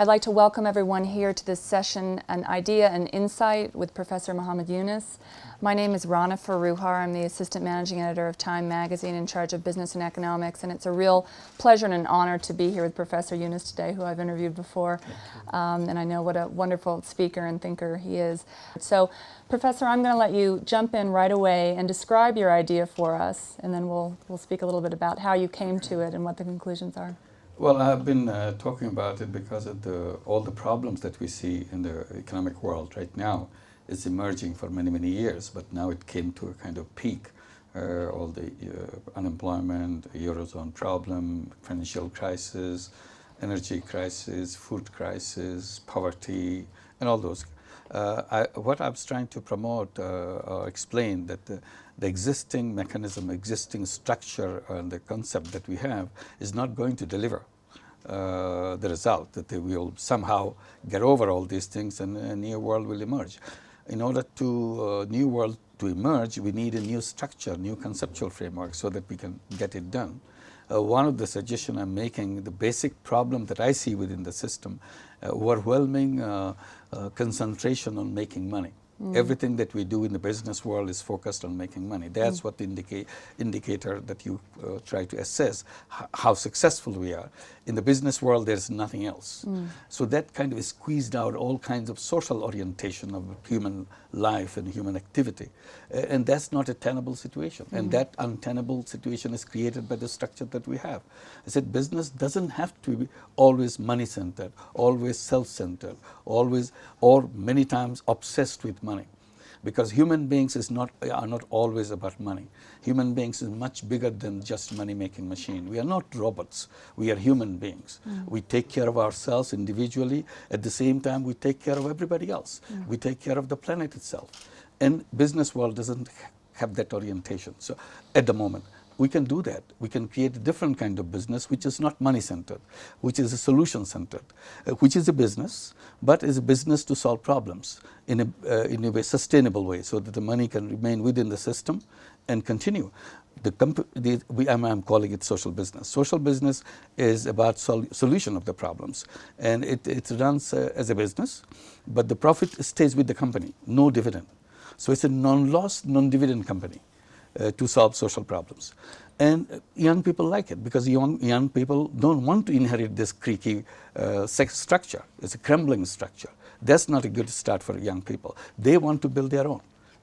I'd like to welcome everyone here to this session, An Idea and Insight with Professor Muhammad Yunus. My name is Rana Faruhar. I'm the Assistant Managing Editor of Time Magazine in charge of business and economics, and it's a real pleasure and an honor to be here with Professor Yunus today, who I've interviewed before, and I know what a wonderful speaker and thinker he is. So, Professor, I'm going to let you jump in right away and describe your idea for us, and then we'll speak a little bit about how you came to it and what the conclusions are. Well, I've been talking about it because of all the problems that we see in the economic world right now. Is emerging for many, many years, but now it came to a kind of peak. All the unemployment, Eurozone problem, financial crisis, energy crisis, food crisis, poverty, and all those. What I was trying to promote or explain that the existing mechanism, existing structure, and the concept that we have is not going to deliver the result, that they will somehow get over all these things and a new world will emerge. In order to new world to emerge, we need a new structure, new conceptual framework so that we can get it done. One of the suggestions I'm making, the basic problem that I see within the system, overwhelming concentration on making money. Everything that we do in the business world is focused on making money. That's what the indicator that you try to assess how successful we are. In the business world, there's nothing else. So that kind of squeezed out all kinds of social orientation of human life and human activity. And that's not a tenable situation. And that untenable situation is created by the structure that we have. I said business doesn't have to be always money-centered, always self-centered, always or many times obsessed with money. Because human beings are not always about money. Human beings is much bigger than just money-making machine. We are not robots. We are human beings. We take care of ourselves individually. At the same time, we take care of everybody else. We take care of the planet itself. And business world doesn't have that orientation. So at the moment, we can do that. We can create a different kind of business which is not money-centered, which is a solution-centered, which is a business, but is a business to solve problems in a sustainable way so that the money can remain within the system and continue. I'm calling it social business. Social business is about solution of the problems, and it runs as a business, but the profit stays with the company, no dividend. So it's a non-loss, non-dividend company. To solve social problems. And young people like it because young people don't want to inherit this creaky structure. It's a crumbling structure. That's not a good start for young people. They want to build their own.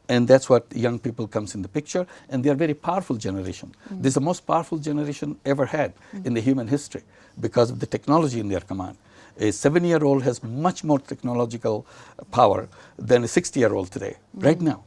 And that's what young people comes in the picture, and they are a very powerful generation. This is the most powerful generation ever had in the human history because of the technology in their command. A 7-year-old has much more technological power than a 60-year-old today, right now.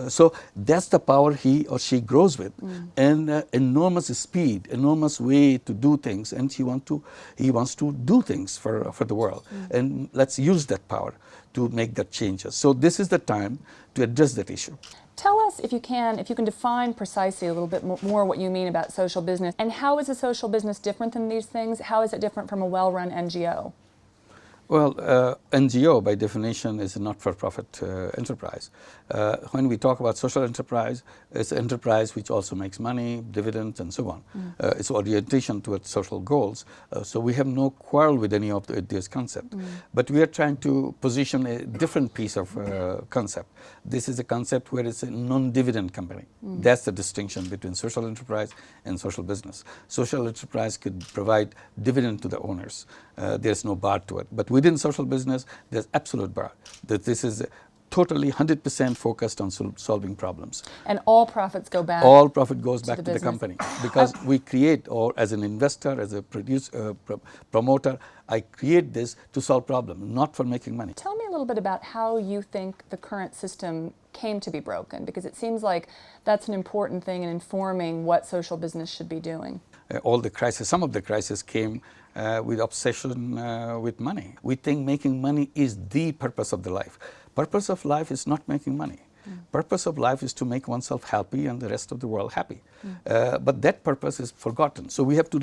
So that's the power he or she grows with, and enormous speed, enormous way to do things, and he wants to do things for the world, and let's use that power to make that changes. So this is the time to address that issue. Tell us, if you can define precisely a little bit more what you mean about social business, and how is a social business different than these things? How is it different from a well-run NGO? Well, NGO by definition is a not-for-profit enterprise. When we talk about social enterprise, it's an enterprise which also makes money, dividends, and so on. It's orientation towards social goals. So we have no quarrel with any of these concepts. But we are trying to position a different piece of concept. This is a concept where it's a non-dividend company. That's the distinction between social enterprise and social business. Social enterprise could provide dividend to the owners. There's no bar to it. But within social business, there's absolute bar. That this is totally 100% focused on solving problems. And all profits go back. All profit goes back to the business. company because we create, or as an investor, as a promoter, I create this to solve problems, not for making money. Tell me a little bit about how you think the current system came to be broken, because it seems like that's an important thing in informing what social business should be doing. All the crises, some of the crises came with obsession with money. We think making money is the purpose of the life. Purpose of life is not making money. Purpose of life is to make oneself happy and the rest of the world happy. But that purpose is forgotten. So we have to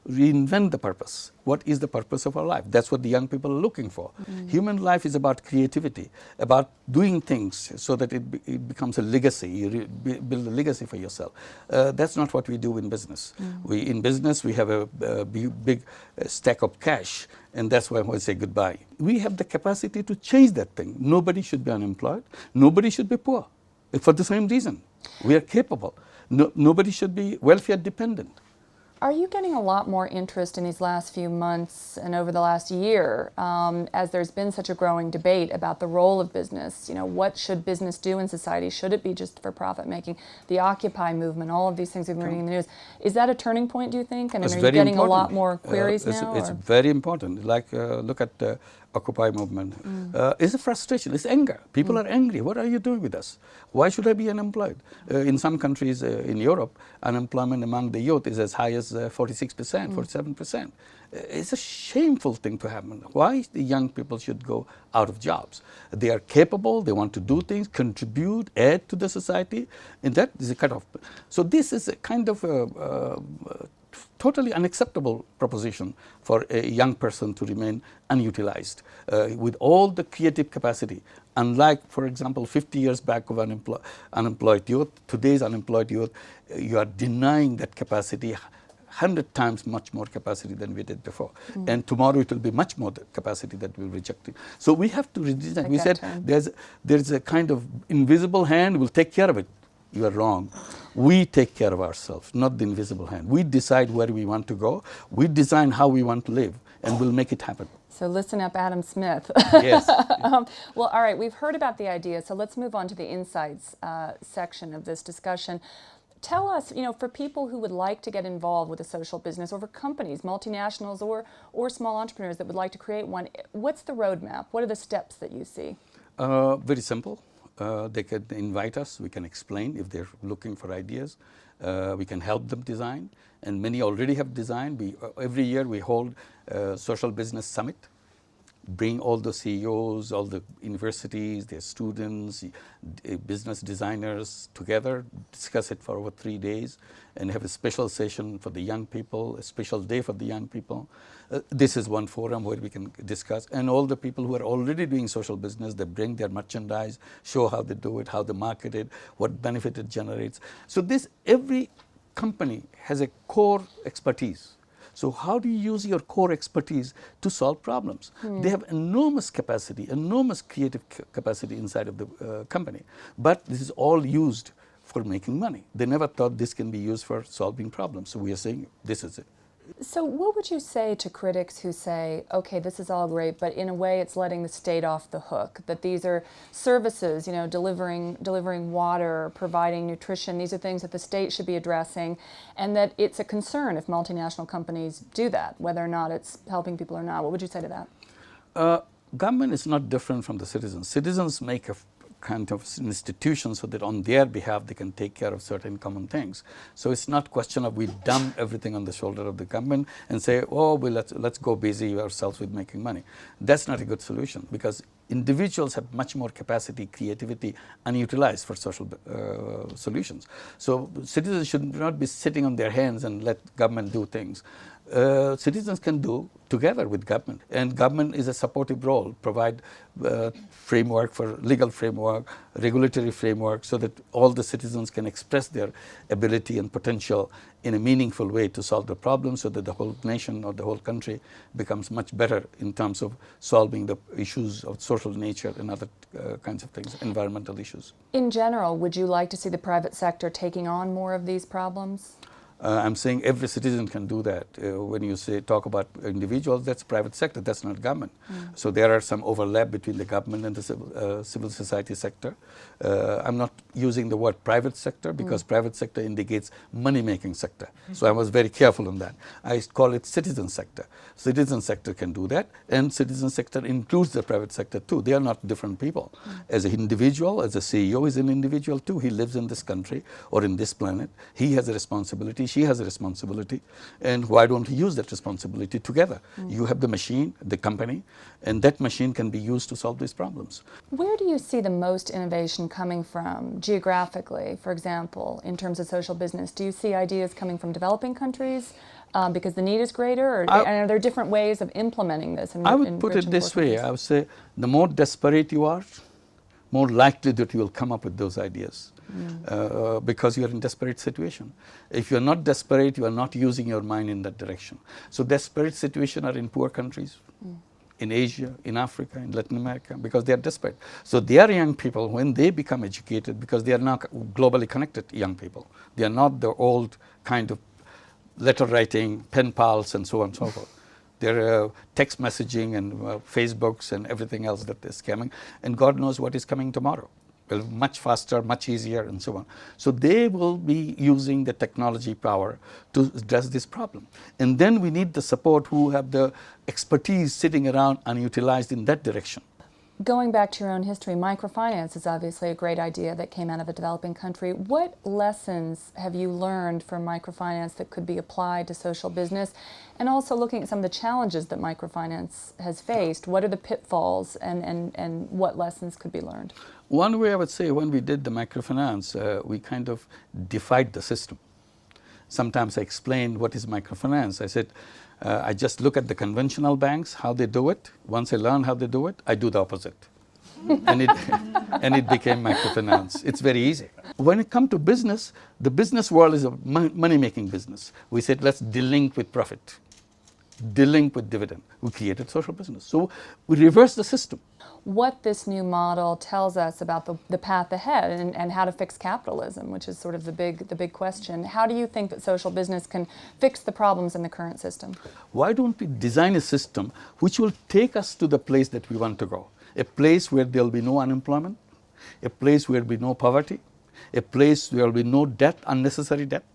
reinvent the purpose. What is the purpose of our life? That's what the young people are looking for. Human life is about creativity, about doing things so that it becomes a legacy. You build a legacy for yourself. That's not what we do in business. In business, we have a big stack of cash, And that's why I want to say goodbye. We have the capacity to change that thing. Nobody should be unemployed. Nobody should be poor. For the same reason. We are capable. Nobody should be welfare dependent. Are you getting a lot more interest in these last few months and over the last year, as there's been such a growing debate about the role of business? You know, what should business do in society? Should it be just for profit making? The Occupy movement, all of these things we've been reading in the news. Is that a turning point, do you think? And are you getting a lot more queries now? It's very important. Like, look at the Occupy movement. It's a frustration, it's anger. People are angry. What are you doing with us? Why should I be unemployed? In some countries in Europe, unemployment among the youth is as high as 46%, 47%. It's a shameful thing to happen. Why the young people should go out of jobs? They are capable, they want to do things, contribute, add to the society, and that is a cutoff. So this is a kind of totally unacceptable proposition for a young person to remain unutilized with all the creative capacity. Unlike, for example, 50 years back of unemployed youth, today's unemployed youth, you are denying that capacity 100 times much more capacity than we did before. And tomorrow it will be much more capacity that we'll reject. So we have to redesign. Like we said there's a kind of invisible hand will take care of it. You are wrong. We take care of ourselves, not the invisible hand. We decide where we want to go. We design how we want to live, and we'll make it happen. So listen up, Adam Smith. Yes. Well, all right, we've heard about the idea, so let's move on to the insights section of this discussion. Tell us, you know, for people who would like to get involved with a social business, or for companies, multinationals, or small entrepreneurs that would like to create one, what's the roadmap? What are the steps that you see? Very simple. They can invite us. We can explain if they're looking for ideas. We can help them design. And many already have designed. Every year we hold a social business summit. Bring all the CEOs, all the universities, their students, business designers together, discuss it for over 3 days, and have a special session for the young people, a special day for the young people. This is one forum where we can discuss. And all the people who are already doing social business, they bring their merchandise, show how they do it, how they market it, what benefit it generates. So every company has a core expertise. So how do you use your core expertise to solve problems? They have enormous capacity, enormous creative capacity inside of the company. But this is all used for making money. They never thought this can be used for solving problems. So we are saying this is it. So what would you say to critics who say, okay, this is all great, but in a way it's letting the state off the hook, that these are services, you know, delivering water, providing nutrition, these are things that the state should be addressing, and that it's a concern if multinational companies do that, whether or not it's helping people or not. What would you say to that? Government is not different from the citizens. Citizens make a kind of institutions so that on their behalf they can take care of certain common things. So it's not question of we dump everything on the shoulder of the government and say, oh, well, let's go busy ourselves with making money. That's not a good solution, because individuals have much more capacity, creativity, unutilized for social solutions. So citizens should not be sitting on their hands and let government do things. Citizens can do together with government, and government is a supportive role, provide framework for legal framework, regulatory framework, so that all the citizens can express their ability and potential in a meaningful way to solve the problem, so that the whole nation or the whole country becomes much better in terms of solving the issues of social nature and other kinds of things, environmental issues. In general, would you like to see the private sector taking on more of these problems? I'm saying every citizen can do that. When you talk about individuals, that's private sector, that's not government. So there are some overlap between the government and the civil society sector. I'm not using the word private sector because private sector indicates money-making sector. So I was very careful on that. I call it citizen sector. Citizen sector can do that, and citizen sector includes the private sector too. They are not different people. As an individual, as a CEO is an individual too. He lives in this country or in this planet. He has a responsibility. She has a responsibility, and why don't we use that responsibility together? You have the machine, the company, and that machine can be used to solve these problems. Where do you see the most innovation coming from geographically, for example, in terms of social business? Do you see ideas coming from developing countries because the need is greater, or are there different ways of implementing this? I would put it this way. I would say the more desperate you are, more likely that you will come up with those ideas. Because you are in desperate situation. If you are not desperate, you are not using your mind in that direction. So desperate situations are in poor countries, in Asia, in Africa, in Latin America, because they are desperate. So their young people, when they become educated, because they are now globally connected young people, they are not the old kind of letter writing, pen pals, and so on and so forth. They're text messaging and Facebooks and everything else that is coming, and God knows what is coming tomorrow. Well, much faster, much easier, and so on. So they will be using the technology power to address this problem. And then we need the support who have the expertise sitting around unutilized in that direction. Going back to your own history, microfinance is obviously a great idea that came out of a developing country. What lessons have you learned from microfinance that could be applied to social business? And also looking at some of the challenges that microfinance has faced, what are the pitfalls and what lessons could be learned? One way I would say, when we did the microfinance, we kind of defied the system. Sometimes I explained what is microfinance. I said, I just look at the conventional banks, how they do it. Once I learn how they do it, I do the opposite. and it became microfinance. It's very easy. When it comes to business, the business world is a money-making business. We said, let's delink with profit, delink with dividend. We created social business. So we reversed the system. What this new model tells us about the path ahead and how to fix capitalism, which is sort of the big question. How do you think that social business can fix the problems in the current system? Why don't we design a system which will take us to the place that we want to go? A place where there will be no unemployment, a place where there will be no poverty, a place where there will be no debt, unnecessary debt,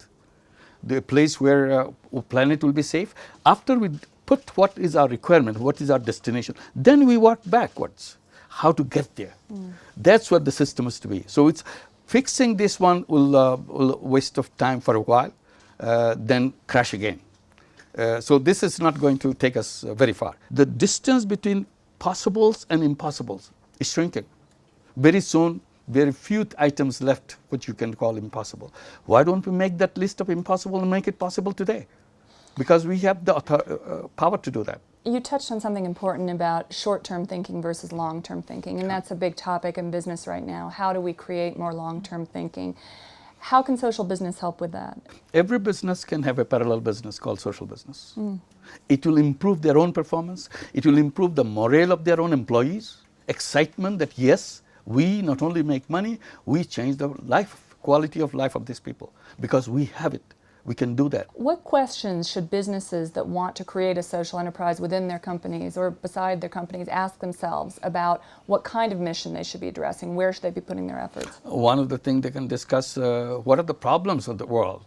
the place where our planet will be safe. After we put what is our requirement, what is our destination, then we work backwards, how to get there. That's what the system is to be. So it's fixing this one will waste of time for a while, then crash again. So this is not going to take us very far. The distance between possibles and impossibles is shrinking. Very soon, very few items left which you can call impossible. Why don't we make that list of impossible and make it possible today? Because we have the power to do that. You touched on something important about short-term thinking versus long-term thinking, and that's a big topic in business right now. How do we create more long-term thinking? How can social business help with that? Every business can have a parallel business called social business. It will improve their own performance. It will improve the morale of their own employees, excitement that yes, we not only make money, we change the quality of life of these people because we have it. We can do that. What questions should businesses that want to create a social enterprise within their companies or beside their companies ask themselves about what kind of mission they should be addressing? Where should they be putting their efforts? One of the things they can discuss, what are the problems of the world?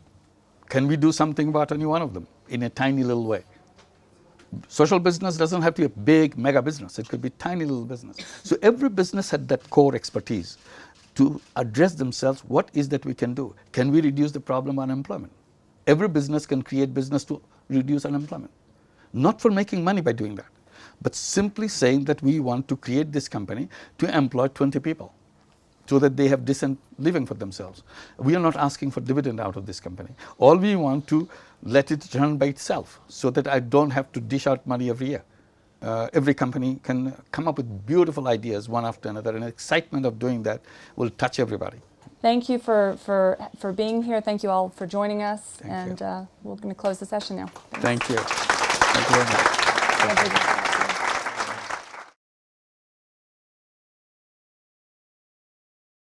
Can we do something about any one of them in a tiny little way? Social business doesn't have to be a big mega business. It could be tiny little business. So every business had that core expertise to address themselves. What is that we can do? Can we reduce the problem of unemployment? Every business can create business to reduce unemployment. Not for making money by doing that, but simply saying that we want to create this company to employ 20 people so that they have decent living for themselves. We are not asking for dividend out of this company. All we want to let it run by itself so that I don't have to dish out money every year. Every company can come up with beautiful ideas one after another, and the excitement of doing that will touch everybody. Thank you for being here. Thank you all for joining us. Thank you. We're going to close the session now. Thank you. Thank you very much. Thank you.